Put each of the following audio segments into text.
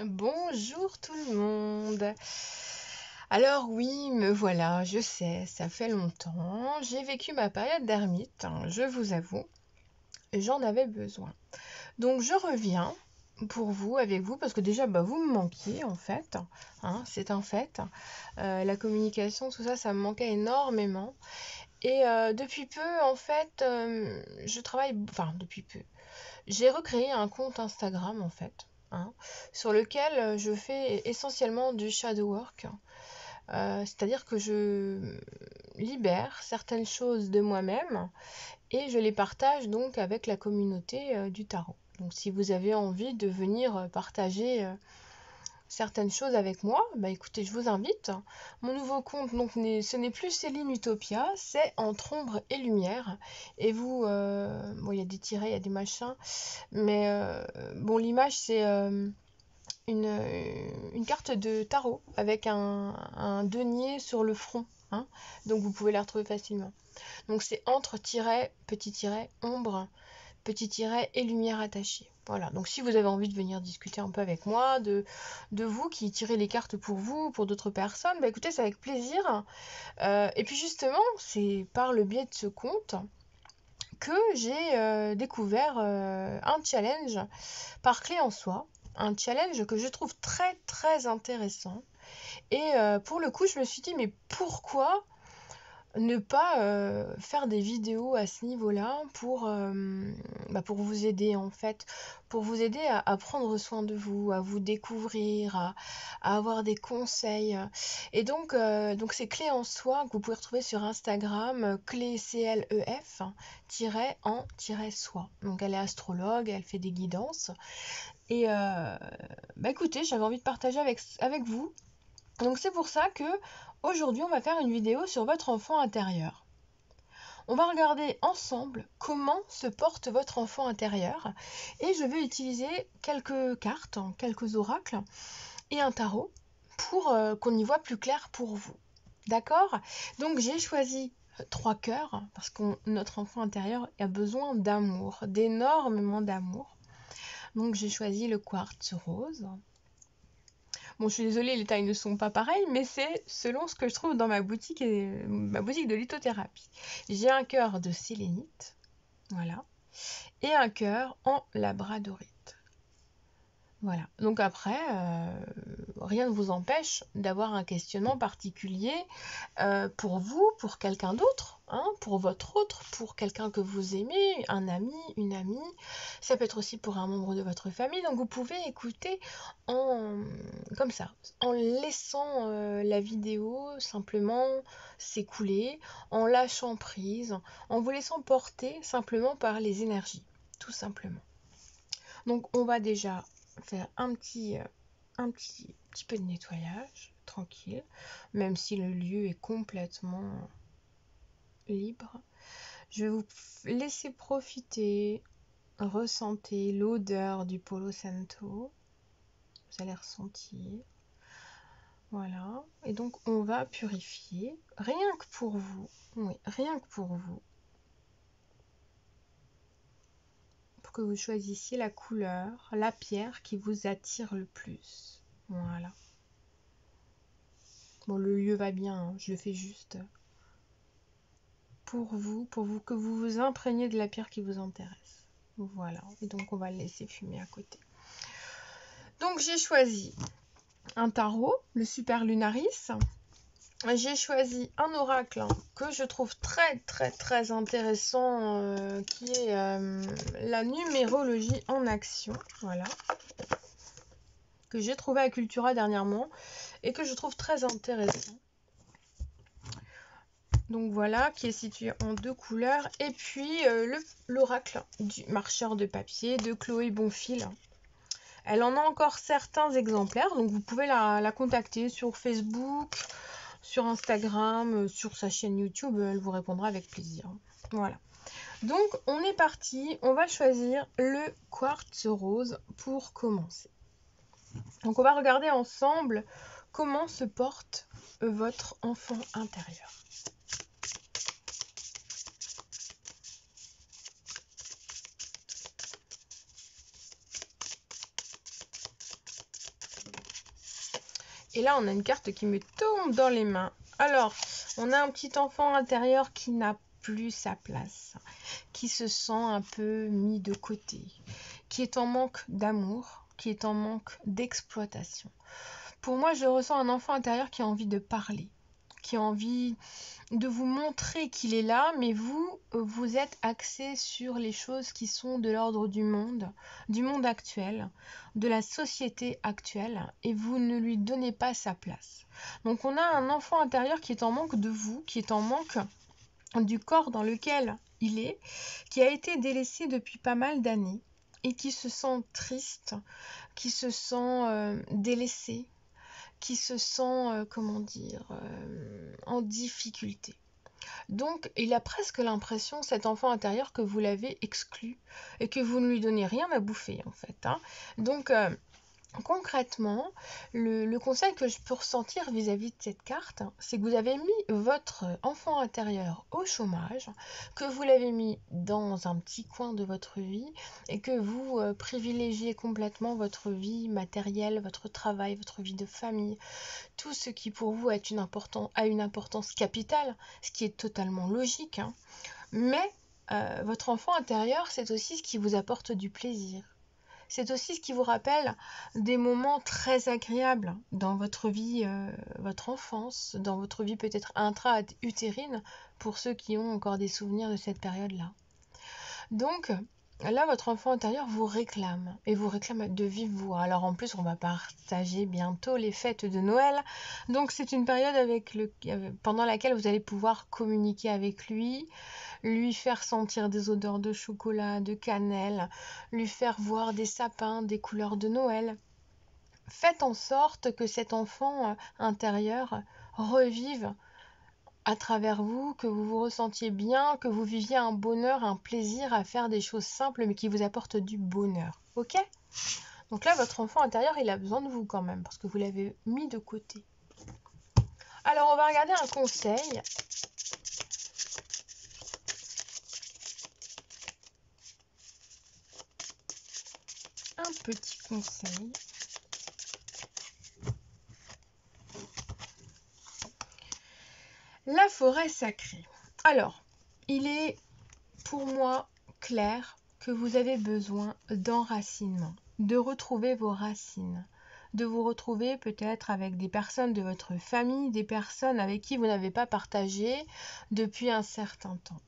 Bonjour tout le monde. Alors oui, me voilà, je sais, ça fait longtemps. J'ai vécu ma période d'ermite, je vous avoue. J'en avais besoin. Donc je reviens pour vous, avec vous, parce que déjà, vous me manquiez en fait. C'est un fait. La communication, tout ça, ça me manquait énormément. Et depuis peu, en fait, je travaille... Enfin, depuis peu. J'ai recréé un compte Instagram en fait, sur lequel je fais essentiellement du shadow work. C'est-à-dire que je libère certaines choses de moi-même et je les partage donc avec la communauté du tarot. Donc si vous avez envie de venir partager certaines choses avec moi, écoutez, je vous invite. Mon nouveau compte, donc, ce n'est plus Céline Utopia, c'est Entre ombre et lumière. Et vous, bon, il y a des tirets, il y a des machins, mais bon, l'image, c'est une carte de tarot avec un denier sur le front. Donc vous pouvez la retrouver facilement. Donc c'est entre tiret, petit tiret, ombre, petit tiret et lumière attachée. Voilà, donc si vous avez envie de venir discuter un peu avec moi, de vous qui tirez les cartes pour vous, pour d'autres personnes, écoutez, c'est avec plaisir. Et puis justement, c'est par le biais de ce compte que j'ai découvert un challenge par clé en soi, un challenge que je trouve très très intéressant. Et pour le coup, je me suis dit, mais pourquoi ne pas faire des vidéos à ce niveau-là pour vous aider en fait, pour vous aider à prendre soin de vous, à vous découvrir, à avoir des conseils. Et donc c'est Clé en soi que vous pouvez retrouver sur Instagram, clé CLEF en soi. Donc elle est astrologue, elle fait des guidances. Et écoutez, j'avais envie de partager avec vous. Donc c'est pour ça que aujourd'hui on va faire une vidéo sur votre enfant intérieur. On va regarder ensemble comment se porte votre enfant intérieur et je vais utiliser quelques cartes, quelques oracles et un tarot pour qu'on y voit plus clair pour vous. D'accord? Donc j'ai choisi 3 cœurs parce que notre enfant intérieur a besoin d'amour, d'énormément d'amour. Donc j'ai choisi le quartz rose. Bon, je suis désolée, les tailles ne sont pas pareilles, mais c'est selon ce que je trouve dans ma boutique de lithothérapie. J'ai un cœur de sélénite, voilà, et un cœur en labradorite. Voilà. Donc après, rien ne vous empêche d'avoir un questionnement particulier pour vous, pour quelqu'un d'autre, pour votre autre, pour quelqu'un que vous aimez, un ami, une amie. Ça peut être aussi pour un membre de votre famille. Donc vous pouvez écouter comme ça, en laissant la vidéo simplement s'écouler, en lâchant prise, en vous laissant porter simplement par les énergies, tout simplement. Donc on va déjà faire un petit peu de nettoyage, tranquille, même si le lieu est complètement libre. Je vais vous laisser profiter, ressentir l'odeur du Palo Santo. Vous allez ressentir. Voilà. Et donc on va purifier, rien que pour vous. Oui, rien que pour vous. Que vous choisissiez la couleur, la pierre qui vous attire le plus. Voilà. Bon, le lieu va bien, je le fais juste pour vous que vous vous imprégniez de la pierre qui vous intéresse. Voilà. Et donc on va le laisser fumer à côté. Donc j'ai choisi un tarot, le Super Lunaris. J'ai choisi un oracle que je trouve très très très intéressant qui est la numérologie en action. Voilà. Que j'ai trouvé à Cultura dernièrement et que je trouve très intéressant. Donc voilà, qui est situé en 2 couleurs. Et puis l'oracle du marcheur de papier de Chloé Bonfil. Elle en a encore certains exemplaires, donc vous pouvez la contacter sur Facebook, sur Instagram, sur sa chaîne YouTube, elle vous répondra avec plaisir. Voilà. Donc on est parti, on va choisir le quartz rose pour commencer. Donc on va regarder ensemble comment se porte votre enfant intérieur. Et là, on a une carte qui me tombe dans les mains. Alors, on a un petit enfant intérieur qui n'a plus sa place, qui se sent un peu mis de côté, qui est en manque d'amour, qui est en manque d'exploitation. Pour moi, je ressens un enfant intérieur qui a envie de parler, qui a envie de vous montrer qu'il est là, mais vous êtes axé sur les choses qui sont de l'ordre du monde actuel, de la société actuelle, et vous ne lui donnez pas sa place. Donc on a un enfant intérieur qui est en manque de vous, qui est en manque du corps dans lequel il est, qui a été délaissé depuis pas mal d'années, et qui se sent triste, qui se sent délaissé, qui se sent, en difficulté. Donc, il a presque l'impression, cet enfant intérieur, que vous l'avez exclu et que vous ne lui donnez rien à bouffer, en fait. Donc, concrètement, le conseil que je peux ressentir vis-à-vis de cette carte, c'est que vous avez mis votre enfant intérieur au chômage, que vous l'avez mis dans un petit coin de votre vie et que vous privilégiez complètement votre vie matérielle, votre travail, votre vie de famille, tout ce qui pour vous a une importance capitale, ce qui est totalement logique. Mais votre enfant intérieur, c'est aussi ce qui vous apporte du plaisir. C'est aussi ce qui vous rappelle des moments très agréables dans votre vie, votre enfance, dans votre vie peut-être intra-utérine, pour ceux qui ont encore des souvenirs de cette période-là. Donc, là, votre enfant intérieur vous réclame, et vous réclame de vive voix. Alors en plus, on va partager bientôt les fêtes de Noël. Donc c'est une période pendant laquelle vous allez pouvoir communiquer avec lui faire sentir des odeurs de chocolat, de cannelle, lui faire voir des sapins, des couleurs de Noël. Faites en sorte que cet enfant intérieur revive à travers vous, que vous vous ressentiez bien, que vous viviez un bonheur, un plaisir à faire des choses simples mais qui vous apportent du bonheur. Ok ? Donc là, votre enfant intérieur, il a besoin de vous quand même parce que vous l'avez mis de côté. Alors, on va regarder un conseil. Un petit conseil. La forêt sacrée. Alors, il est pour moi clair que vous avez besoin d'enracinement, de retrouver vos racines, de vous retrouver peut-être avec des personnes de votre famille, des personnes avec qui vous n'avez pas partagé depuis un certain temps.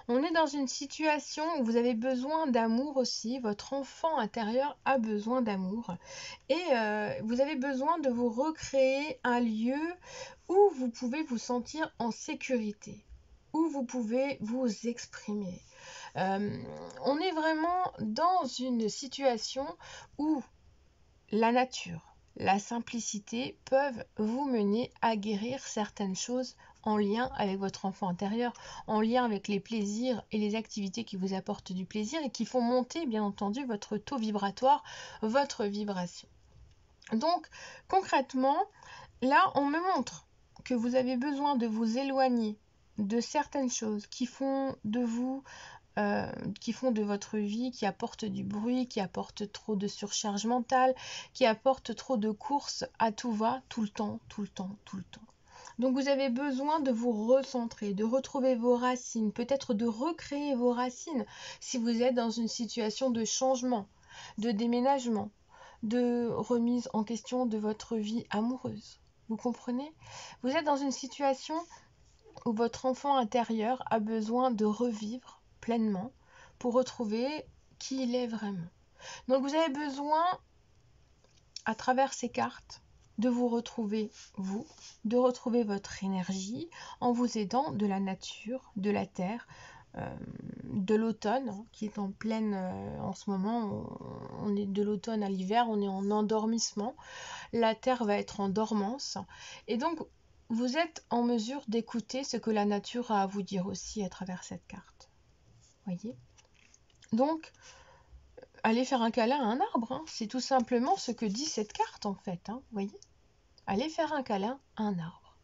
On est dans une situation où vous avez besoin d'amour aussi, votre enfant intérieur a besoin d'amour et vous avez besoin de vous recréer un lieu où vous pouvez vous sentir en sécurité, où vous pouvez vous exprimer. On est vraiment dans une situation où la nature, la simplicité peuvent vous mener à guérir certaines choses en lien avec votre enfant intérieur, en lien avec les plaisirs et les activités qui vous apportent du plaisir et qui font monter, bien entendu, votre taux vibratoire, votre vibration. Donc, concrètement, là, on me montre que vous avez besoin de vous éloigner de certaines choses qui font de vous qui font de votre vie, qui apportent du bruit, qui apportent trop de surcharge mentale, qui apportent trop de courses à tout va, tout le temps. Donc vous avez besoin de vous recentrer, de retrouver vos racines, peut-être de recréer vos racines si vous êtes dans une situation de changement, de déménagement, de remise en question de votre vie amoureuse. Vous comprenez ? Vous êtes dans une situation où votre enfant intérieur a besoin de revivre pleinement pour retrouver qui il est vraiment. Donc vous avez besoin, à travers ces cartes, de vous retrouver vous, de retrouver votre énergie en vous aidant de la nature, de la terre, de l'automne qui est en pleine en ce moment, on est de l'automne à l'hiver, on est en endormissement, la terre va être en dormance et donc vous êtes en mesure d'écouter ce que la nature a à vous dire aussi à travers cette carte. Voyez ? Donc, allez faire un câlin à un arbre, c'est tout simplement ce que dit cette carte en fait, voyez ? Allez faire un câlin à un arbre.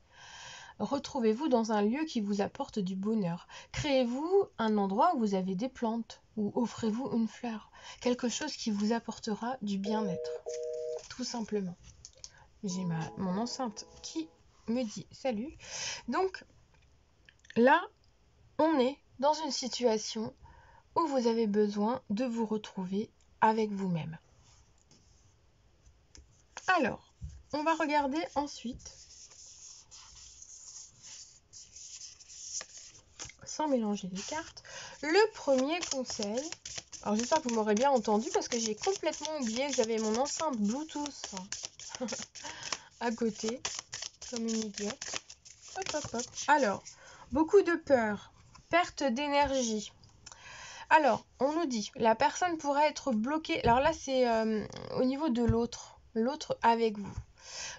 Retrouvez-vous dans un lieu qui vous apporte du bonheur. Créez-vous un endroit où vous avez des plantes, ou offrez-vous une fleur, quelque chose qui vous apportera du bien-être, tout simplement. j'ai mon enceinte qui me dit salut. Donc là, on est dans une situation où vous avez besoin de vous retrouver avec vous-même. Alors, on va regarder ensuite, sans mélanger les cartes, le premier conseil. Alors j'espère que vous m'aurez bien entendu parce que j'ai complètement oublié que j'avais mon enceinte Bluetooth à côté, comme une idiote. Hop, hop, hop. Alors, beaucoup de peur, perte d'énergie. Alors, on nous dit, la personne pourrait être bloquée. Alors là, c'est au niveau de l'autre avec vous.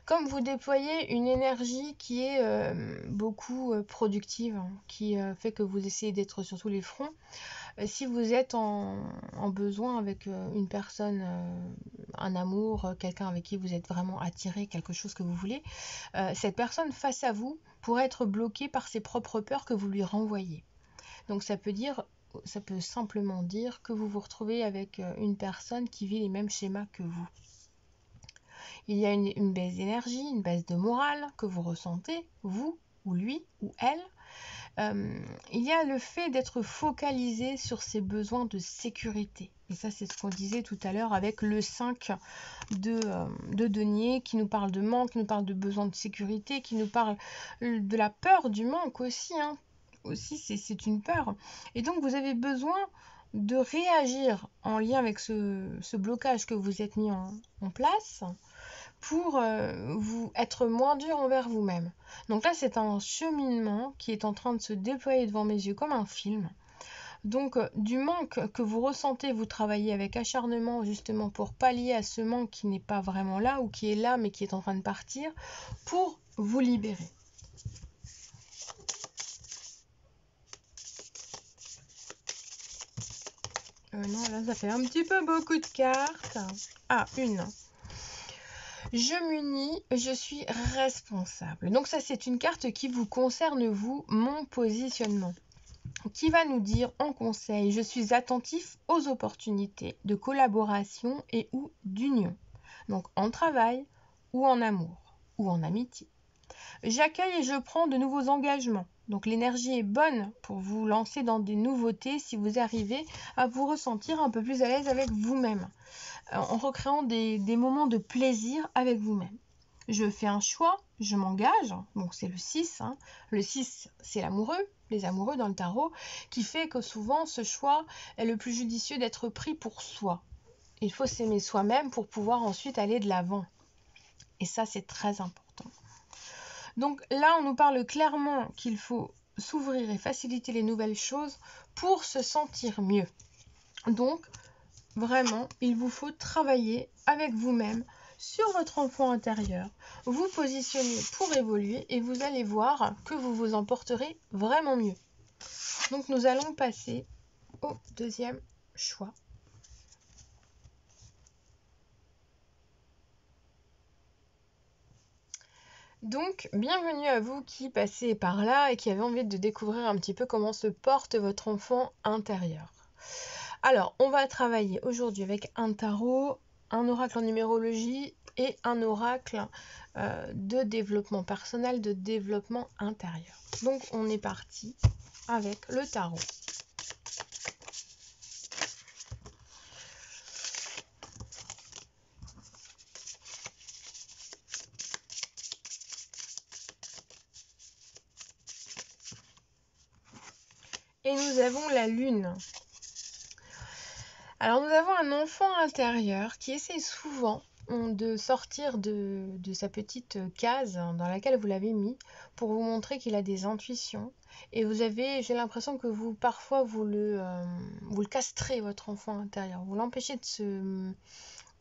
Comme vous déployez une énergie qui est beaucoup productive, qui fait que vous essayez d'être sur tous les fronts, si vous êtes en besoin avec une personne, un amour, quelqu'un avec qui vous êtes vraiment attiré, quelque chose que vous voulez, cette personne face à vous pourrait être bloquée par ses propres peurs que vous lui renvoyez. Donc ça peut simplement dire que vous vous retrouvez avec une personne qui vit les mêmes schémas que vous. Il y a une baisse d'énergie, une baisse de morale que vous ressentez, vous, ou lui, ou elle. Il y a le fait d'être focalisé sur ses besoins de sécurité. Et ça, c'est ce qu'on disait tout à l'heure avec le 5 de denier qui nous parle de manque, qui nous parle de besoin de sécurité, qui nous parle de la peur du manque aussi. Aussi, c'est une peur. Et donc, vous avez besoin de réagir en lien avec ce blocage que vous êtes mis en place pour vous être moins dur envers vous-même. Donc là, c'est un cheminement qui est en train de se déployer devant mes yeux comme un film. Donc du manque que vous ressentez, vous travaillez avec acharnement justement pour pallier à ce manque qui n'est pas vraiment là ou qui est là mais qui est en train de partir pour vous libérer. Non, là, ça fait un petit peu beaucoup de cartes. Ah, une. Je m'unis, je suis responsable. Donc ça, c'est une carte qui vous concerne, vous, mon positionnement. Qui va nous dire en conseil, je suis attentif aux opportunités de collaboration et ou d'union. Donc en travail ou en amour ou en amitié. J'accueille et je prends de nouveaux engagements. Donc l'énergie est bonne pour vous lancer dans des nouveautés si vous arrivez à vous ressentir un peu plus à l'aise avec vous-même, en recréant des moments de plaisir avec vous-même. Je fais un choix, je m'engage, donc c'est le 6. Le 6, c'est l'amoureux, les amoureux dans le tarot, qui fait que souvent ce choix est le plus judicieux d'être pris pour soi. Il faut s'aimer soi-même pour pouvoir ensuite aller de l'avant. Et ça, c'est très important. Donc là, on nous parle clairement qu'il faut s'ouvrir et faciliter les nouvelles choses pour se sentir mieux. Donc, vraiment, il vous faut travailler avec vous-même sur votre enfant intérieur, vous positionner pour évoluer et vous allez voir que vous vous en porterez vraiment mieux. Donc nous allons passer au deuxième choix. Donc, bienvenue à vous qui passez par là et qui avez envie de découvrir un petit peu comment se porte votre enfant intérieur. Alors, on va travailler aujourd'hui avec un tarot, un oracle en numérologie et un oracle de développement personnel, de développement intérieur. Donc, on est parti avec le tarot. Et nous avons la lune. Alors nous avons un enfant intérieur qui essaie souvent de sortir de sa petite case dans laquelle vous l'avez mis pour vous montrer qu'il a des intuitions. Et j'ai l'impression que parfois vous le castrez, votre enfant intérieur. Vous l'empêchez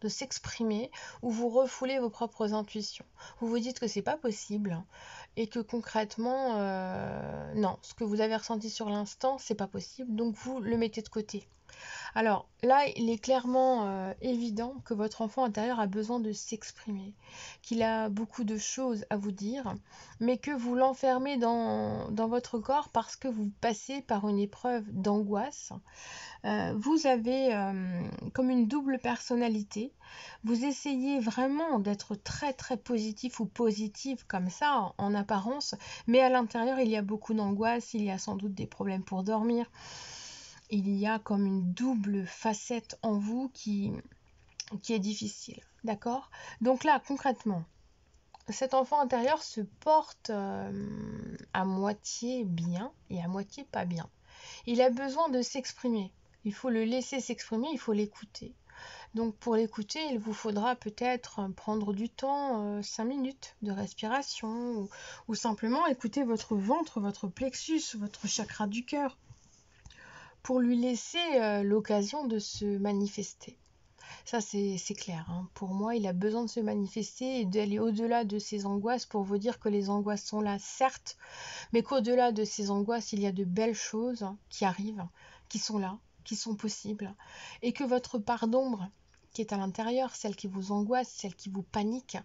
de s'exprimer ou vous refoulez vos propres intuitions. Vous vous dites que c'est pas possible et que concrètement, non, ce que vous avez ressenti sur l'instant, c'est pas possible, donc vous le mettez de côté. Alors là, il est clairement évident que votre enfant intérieur a besoin de s'exprimer, qu'il a beaucoup de choses à vous dire, mais que vous l'enfermez dans votre corps parce que vous passez par une épreuve d'angoisse. Vous avez comme une double personnalité. Vous essayez vraiment d'être très très positif ou positive comme ça en apparence, mais à l'intérieur il y a beaucoup d'angoisse, il y a sans doute des problèmes pour dormir. Il y a comme une double facette en vous qui est difficile. D'accord? Donc là, concrètement, cet enfant intérieur se porte à moitié bien et à moitié pas bien. Il a besoin de s'exprimer. Il faut le laisser s'exprimer, il faut l'écouter. Donc pour l'écouter, il vous faudra peut-être prendre du temps, 5 minutes de respiration, ou simplement écouter votre ventre, votre plexus, votre chakra du cœur, pour lui laisser l'occasion de se manifester. Ça, c'est clair, hein. Pour moi, il a besoin de se manifester et d'aller au-delà de ses angoisses pour vous dire que les angoisses sont là, certes, mais qu'au-delà de ces angoisses, il y a de belles choses qui arrivent, qui sont là, qui sont possibles, et que votre part d'ombre, qui est à l'intérieur, celle qui vous angoisse, celle qui vous panique,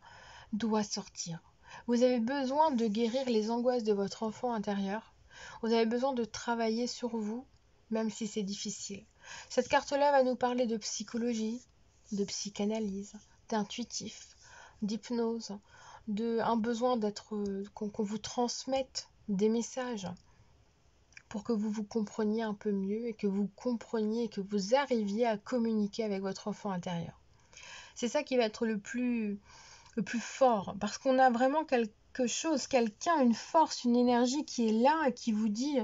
doit sortir. Vous avez besoin de guérir les angoisses de votre enfant intérieur. Vous avez besoin de travailler sur vous, même si c'est difficile. Cette carte-là va nous parler de psychologie, de psychanalyse, d'intuitif, d'hypnose, un besoin qu'on vous transmette des messages pour que vous vous compreniez un peu mieux et que vous compreniez et que vous arriviez à communiquer avec votre enfant intérieur. C'est ça qui va être le plus fort, parce qu'on a vraiment quelque chose, quelqu'un, une force, une énergie qui est là et qui vous dit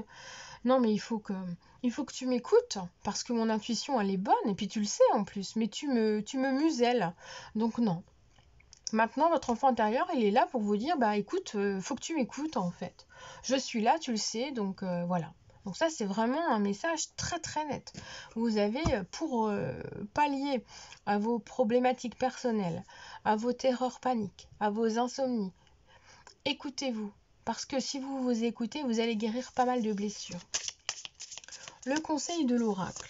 non mais il faut que tu m'écoutes, parce que mon intuition elle est bonne, et puis tu le sais en plus, mais tu me muselles, donc non. Maintenant votre enfant intérieur il est là pour vous dire bah écoute, faut que tu m'écoutes en fait. Je suis là, tu le sais, donc voilà. Donc ça c'est vraiment un message très très net. Vous avez pour pallier à vos problématiques personnelles, à vos terreurs paniques, à vos insomnies, écoutez-vous. Parce que si vous vous écoutez, vous allez guérir pas mal de blessures. Le conseil de l'oracle.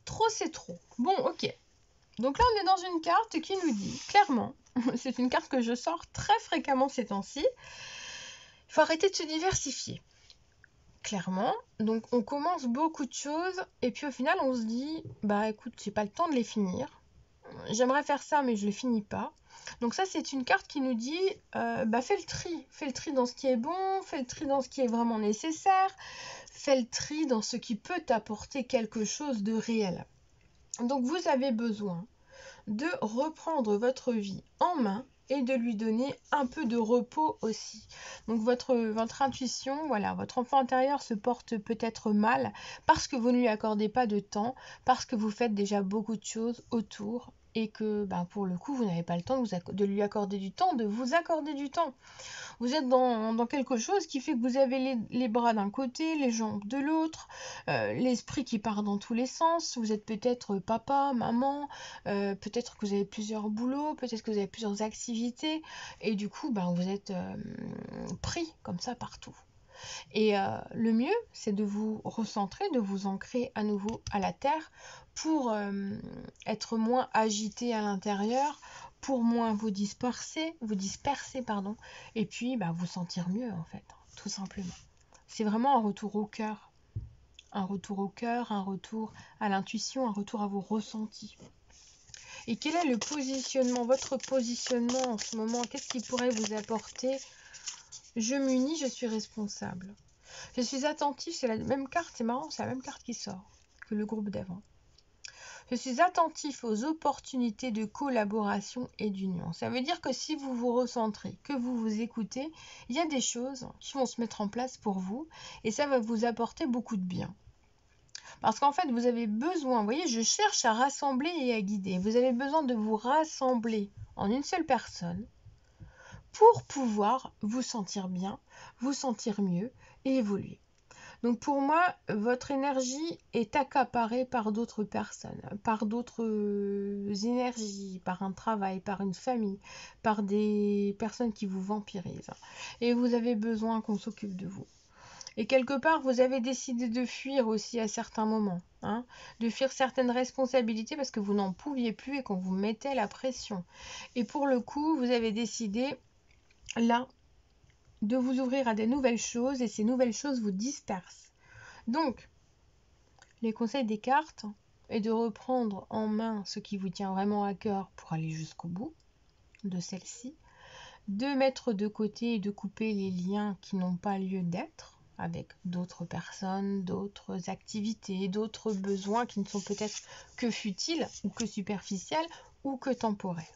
Trop c'est trop. Bon, ok. Donc là, on est dans une carte qui nous dit clairement, c'est une carte que je sors très fréquemment ces temps-ci, il faut arrêter de se diversifier. Clairement, donc on commence beaucoup de choses et puis au final on se dit, bah écoute, j'ai pas le temps de les finir. J'aimerais faire ça mais je le finis pas. Donc ça c'est une carte qui nous dit, bah fais le tri dans ce qui est bon, fais le tri dans ce qui est vraiment nécessaire, fais le tri dans ce qui peut t'apporter quelque chose de réel. Donc vous avez besoin de reprendre votre vie en main et de lui donner un peu de repos aussi. Donc votre intuition, voilà, votre enfant intérieur se porte peut-être mal parce que vous ne lui accordez pas de temps, parce que vous faites déjà beaucoup de choses autour et que pour le coup vous n'avez pas le temps de lui accorder du temps, de vous accorder du temps. Vous êtes dans quelque chose qui fait que vous avez les bras d'un côté, les jambes de l'autre, l'esprit qui part dans tous les sens. Vous êtes peut-être papa, maman, peut-être que vous avez plusieurs boulots, peut-être que vous avez plusieurs activités, et du coup, vous êtes pris comme ça partout. Et le mieux, c'est de vous recentrer, de vous ancrer à nouveau à la terre pour être moins agité à l'intérieur, pour moins vous disperser, et puis vous sentir mieux en fait, tout simplement. C'est vraiment un retour au cœur, un retour à l'intuition, un retour à vos ressentis. Et quel est le positionnement, votre positionnement en ce moment? Qu'est-ce qui pourrait vous apporter? Je m'unis, je suis responsable. Je suis attentif, c'est la même carte, c'est marrant, c'est la même carte qui sort que le groupe d'avant. Je suis attentif aux opportunités de collaboration et d'union. Ça veut dire que si vous vous recentrez, que vous vous écoutez, il y a des choses qui vont se mettre en place pour vous et ça va vous apporter beaucoup de bien. Parce qu'en fait, vous avez besoin, vous voyez, je cherche à rassembler et à guider. Vous avez besoin de vous rassembler en une seule personne pour pouvoir vous sentir bien, vous sentir mieux et évoluer. Donc pour moi, votre énergie est accaparée par d'autres personnes, par d'autres énergies, par un travail, par une famille, par des personnes qui vous vampirisent. Et vous avez besoin qu'on s'occupe de vous. Et quelque part, vous avez décidé de fuir aussi à certains moments, hein, de fuir certaines responsabilités parce que vous n'en pouviez plus et qu'on vous mettait la pression. Et pour le coup, vous avez décidé, là, de vous ouvrir à des nouvelles choses et ces nouvelles choses vous dispersent. Donc, les conseils des cartes est de reprendre en main ce qui vous tient vraiment à cœur pour aller jusqu'au bout de celle-ci, de mettre de côté et de couper les liens qui n'ont pas lieu d'être avec d'autres personnes, d'autres activités, d'autres besoins qui ne sont peut-être que futiles ou que superficiels ou que temporaires.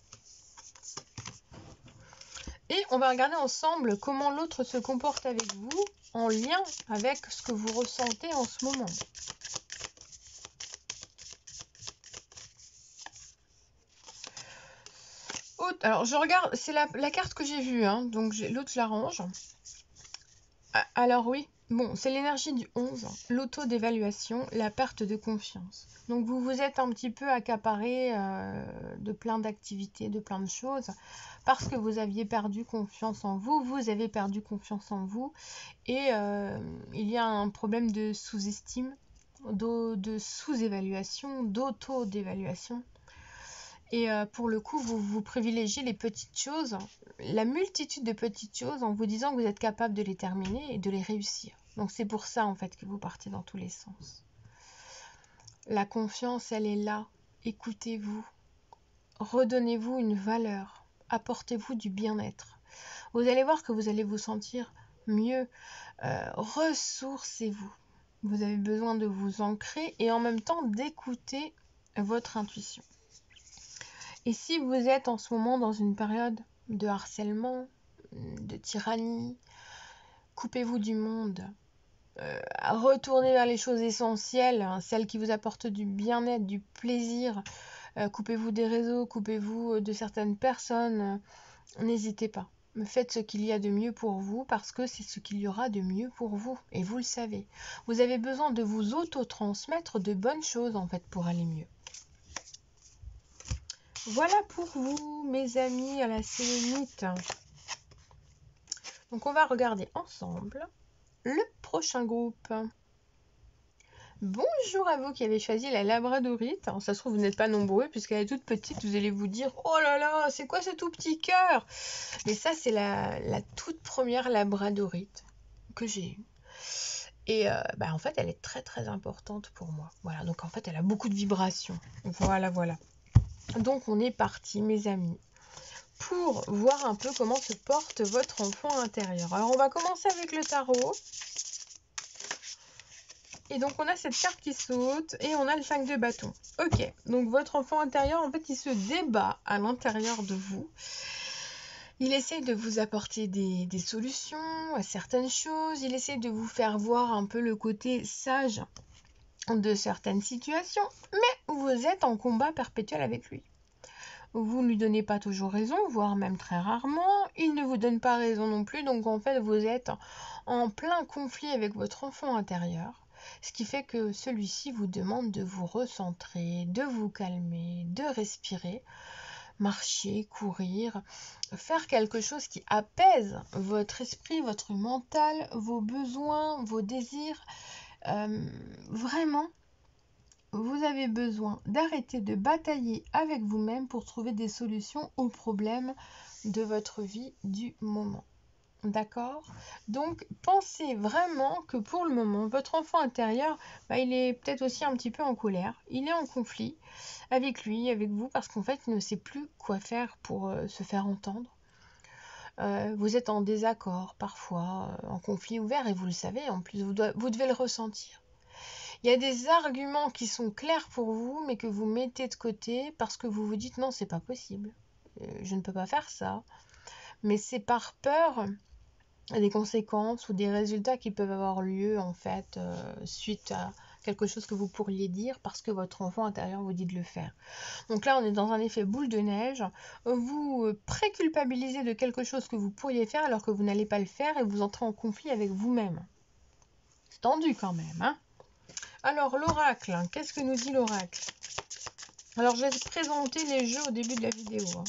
Et on va regarder ensemble comment l'autre se comporte avec vous en lien avec ce que vous ressentez en ce moment. Alors je regarde, c'est la carte que j'ai vue, hein, donc l'autre je la range. Alors oui, bon, c'est l'énergie du 11, l'auto d'évaluation, la perte de confiance. Donc vous vous êtes un petit peu accaparé de plein d'activités, de plein de choses, parce que vous aviez perdu confiance en vous, vous avez perdu confiance en vous, et il y a un problème de sous-estime, de sous-évaluation, d'auto-d'évaluation. Et pour le coup, vous privilégiez les petites choses, la multitude de petites choses en vous disant que vous êtes capable de les terminer et de les réussir. Donc c'est pour ça en fait que vous partez dans tous les sens. La confiance, elle est là. Écoutez-vous. Redonnez-vous une valeur. Apportez-vous du bien-être. Vous allez voir que vous allez vous sentir mieux. Ressourcez-vous. Vous avez besoin de vous ancrer et en même temps d'écouter votre intuition. Et si vous êtes en ce moment dans une période de harcèlement, de tyrannie, coupez-vous du monde. Retournez vers les choses essentielles, hein, celles qui vous apportent du bien-être, du plaisir. Coupez-vous des réseaux, coupez-vous de certaines personnes. N'hésitez pas. Faites ce qu'il y a de mieux pour vous parce que c'est ce qu'il y aura de mieux pour vous. Et vous le savez. Vous avez besoin de vous auto-transmettre de bonnes choses en fait pour aller mieux. Voilà pour vous, mes amis à la sélénite. Donc, on va regarder ensemble le prochain groupe. Bonjour à vous qui avez choisi la labradorite. Alors, ça se trouve, vous n'êtes pas nombreux puisqu'elle est toute petite. Vous allez vous dire, oh là là, c'est quoi ce tout petit cœur? Mais ça, c'est la toute première labradorite que j'ai eue. Et en fait, elle est très très importante pour moi. Voilà, donc en fait, elle a beaucoup de vibrations. Voilà. Donc on est parti, mes amis, pour voir un peu comment se porte votre enfant intérieur. Alors on va commencer avec le tarot. Et donc on a cette carte qui saute et on a le 5 de bâton. Ok, donc votre enfant intérieur, en fait, il se débat à l'intérieur de vous. Il essaie de vous apporter des solutions à certaines choses. Il essaie de vous faire voir un peu le côté sage de certaines situations. Mais vous êtes en combat perpétuel avec lui. Vous ne lui donnez pas toujours raison, voire même très rarement. Il ne vous donne pas raison non plus. Donc en fait, vous êtes en plein conflit avec votre enfant intérieur. Ce qui fait que celui-ci vous demande de vous recentrer, de vous calmer, de respirer, marcher, courir, faire quelque chose qui apaise votre esprit, votre mental, vos besoins, vos désirs. Vraiment, vous avez besoin d'arrêter de batailler avec vous-même pour trouver des solutions aux problèmes de votre vie du moment. D'accord? Donc, pensez vraiment que pour le moment, votre enfant intérieur, il est peut-être aussi un petit peu en colère. Il est en conflit avec lui, avec vous, parce qu'en fait, il ne sait plus quoi faire pour se faire entendre. Vous êtes en désaccord, parfois, en conflit ouvert, et vous le savez, en plus, vous devez le ressentir. Il y a des arguments qui sont clairs pour vous, mais que vous mettez de côté parce que vous vous dites non, c'est pas possible. Je ne peux pas faire ça. Mais c'est par peur des conséquences ou des résultats qui peuvent avoir lieu en fait suite à quelque chose que vous pourriez dire parce que votre enfant intérieur vous dit de le faire. Donc là, on est dans un effet boule de neige. Vous préculpabilisez de quelque chose que vous pourriez faire alors que vous n'allez pas le faire et vous entrez en conflit avec vous-même. C'est tendu quand même, hein. Alors, l'oracle, hein, qu'est-ce que nous dit l'oracle? Alors, je vais présenter les jeux au début de la vidéo. Hein.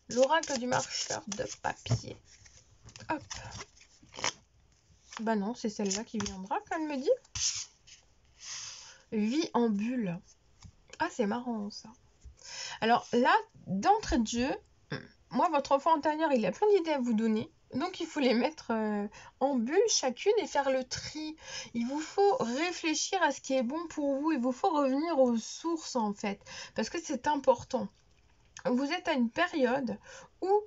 L'oracle du marcheur de papier. Hop. Bah non, c'est celle-là qui viendra, quand elle me dit. Vie en bulle. Ah, c'est marrant, ça. Alors là, d'entrée de jeu, moi, votre enfant intérieur, il a plein d'idées à vous donner. Donc, il faut les mettre en bulle chacune et faire le tri. Il vous faut réfléchir à ce qui est bon pour vous. Il vous faut revenir aux sources, en fait. Parce que c'est important. Vous êtes à une période où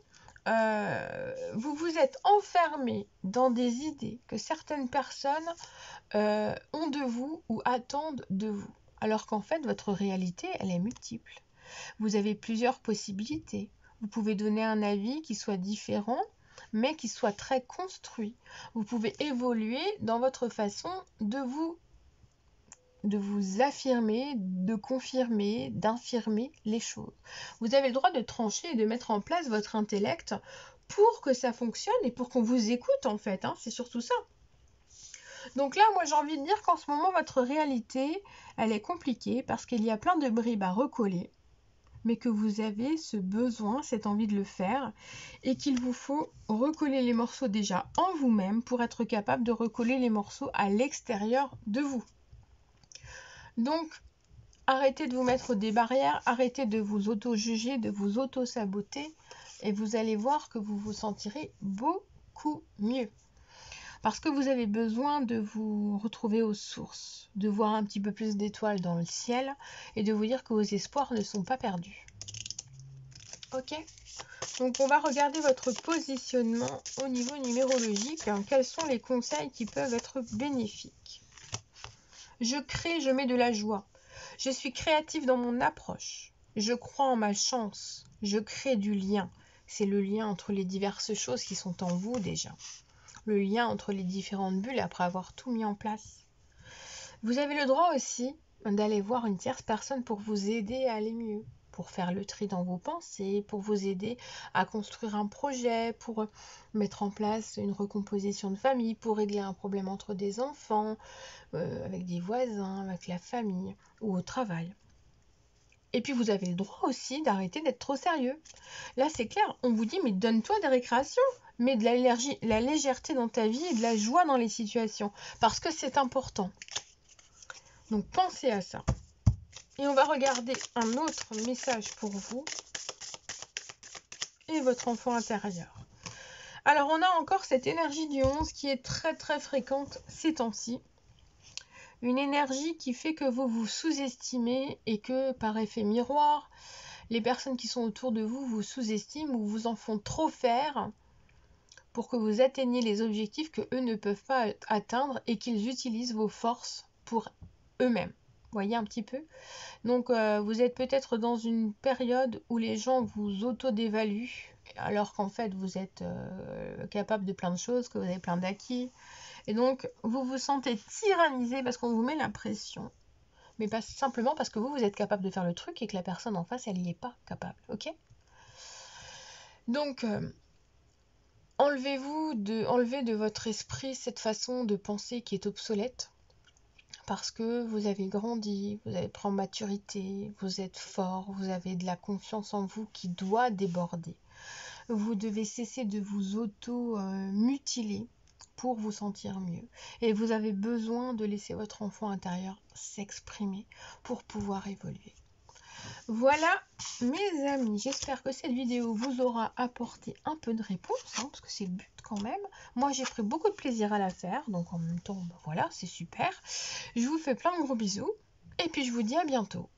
vous vous êtes enfermé dans des idées que certaines personnes ont de vous ou attendent de vous. Alors qu'en fait, votre réalité, elle est multiple. Vous avez plusieurs possibilités. Vous pouvez donner un avis qui soit différent, mais qui soit très construit. Vous pouvez évoluer dans votre façon de vous affirmer, de confirmer, d'infirmer les choses. Vous avez le droit de trancher et de mettre en place votre intellect pour que ça fonctionne et pour qu'on vous écoute en fait. Hein, c'est surtout ça. Donc là, moi j'ai envie de dire qu'en ce moment, votre réalité, elle est compliquée parce qu'il y a plein de bribes à recoller, mais que vous avez ce besoin, cette envie de le faire, et qu'il vous faut recoller les morceaux déjà en vous-même pour être capable de recoller les morceaux à l'extérieur de vous. Donc, arrêtez de vous mettre des barrières, arrêtez de vous auto-juger, de vous auto-saboter, et vous allez voir que vous vous sentirez beaucoup mieux. Parce que vous avez besoin de vous retrouver aux sources, de voir un petit peu plus d'étoiles dans le ciel et de vous dire que vos espoirs ne sont pas perdus. Ok? Donc on va regarder votre positionnement au niveau numérologique. Quels sont les conseils qui peuvent être bénéfiques? Je crée, je mets de la joie. Je suis créative dans mon approche. Je crois en ma chance. Je crée du lien. C'est le lien entre les diverses choses qui sont en vous déjà. Le lien entre les différentes bulles après avoir tout mis en place. Vous avez le droit aussi d'aller voir une tierce personne pour vous aider à aller mieux, pour faire le tri dans vos pensées, pour vous aider à construire un projet, pour mettre en place une recomposition de famille, pour régler un problème entre des enfants, avec des voisins, avec la famille ou au travail. Et puis vous avez le droit aussi d'arrêter d'être trop sérieux. Là c'est clair, on vous dit mais donne-toi des récréations, mets de la légèreté dans ta vie et de la joie dans les situations, parce que c'est important. Donc pensez à ça. Et on va regarder un autre message pour vous et votre enfant intérieur. Alors on a encore cette énergie du 11 qui est très très fréquente ces temps-ci. Une énergie qui fait que vous vous sous-estimez et que par effet miroir, les personnes qui sont autour de vous vous sous-estiment ou vous en font trop faire pour que vous atteigniez les objectifs que eux ne peuvent pas atteindre et qu'ils utilisent vos forces pour eux-mêmes. Vous voyez un petit peu? Donc vous êtes peut-être dans une période où les gens vous auto-dévaluent alors qu'en fait vous êtes capable de plein de choses, que vous avez plein d'acquis. Et donc, vous vous sentez tyrannisé parce qu'on vous met la pression. Mais pas simplement parce que vous êtes capable de faire le truc et que la personne en face, elle n'y est pas capable. Ok? Donc, enlevez de votre esprit cette façon de penser qui est obsolète. Parce que vous avez grandi, vous avez pris en maturité, vous êtes fort, vous avez de la confiance en vous qui doit déborder. Vous devez cesser de vous auto-mutiler pour vous sentir mieux. Et vous avez besoin de laisser votre enfant intérieur s'exprimer pour pouvoir évoluer. Voilà mes amis, j'espère que cette vidéo vous aura apporté un peu de réponse, hein, parce que c'est le but quand même. Moi j'ai pris beaucoup de plaisir à la faire, donc en même temps, voilà, c'est super. Je vous fais plein de gros bisous, et puis je vous dis à bientôt.